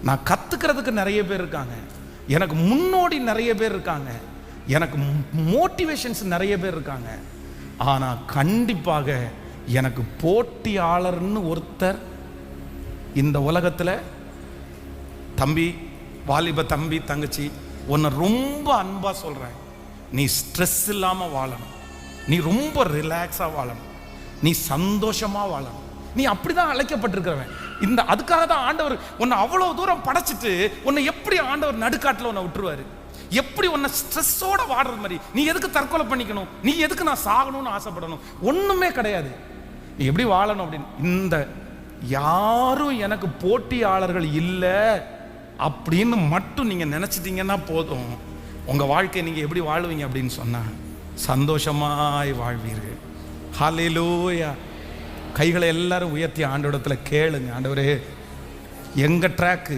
நான் கற்றுக்கிறதுக்கு நிறைய பேர் இருக்காங்க, எனக்கு முன்னோடி நிறைய பேர் இருக்காங்க, எனக்கு மோட்டிவேஷன்ஸ் நிறைய பேர் இருக்காங்க. ஆனால் கண்டிப்பாக எனக்கு போட்டியாளர்னு ஒருத்தர் இந்த உலகத்தில், தம்பி, வாலிப தம்பி தங்கச்சி, உன்னை ரொம்ப அன்பாக சொல்கிறேன், நீ ஸ்ட்ரெஸ் இல்லாமல் வாழணும், நீ ரொம்ப ரிலாக்ஸாக வாழணும், நீ சந்தோஷமாக வாழணும். நீ அப்படிதான் அழைக்கப்பட்டிருக்கிறவன். இந்த அதுக்காக தான் ஆண்டவர் உன்னை அவ்வளோ தூரம் படைச்சிட்டு உன்னை எப்படி ஆண்டவர் நடுக்காட்டில் உன்னை விட்டுருவாரு? எப்படி உன்னை ஸ்ட்ரெஸ்ஸோட வாடுறது மாதிரி? நீ எதுக்கு தற்கொலை பண்ணிக்கணும்? நீ எதுக்கு நான் சாகணும்னு ஆசைப்படணும்? ஒன்றுமே கிடையாது. நீ எப்படி வாழணும் அப்படின்னு, இந்த யாரும் எனக்கு போட்டியாளர்கள் இல்லை அப்படின்னு மட்டும் நீங்கள் நினச்சிட்டீங்கன்னா போதும், உங்கள் வாழ்க்கையை நீங்கள் எப்படி வாழ்வீங்க அப்படின்னு சொன்னால் சந்தோஷமாய் வாழ்வீர்கள். ஹல்லேலூயா. கைகளை எல்லாரும் உயர்த்தி ஆண்டவரிடத்துல கேளுங்க, ஆண்டவரே எங்கள் ட்ராக்கு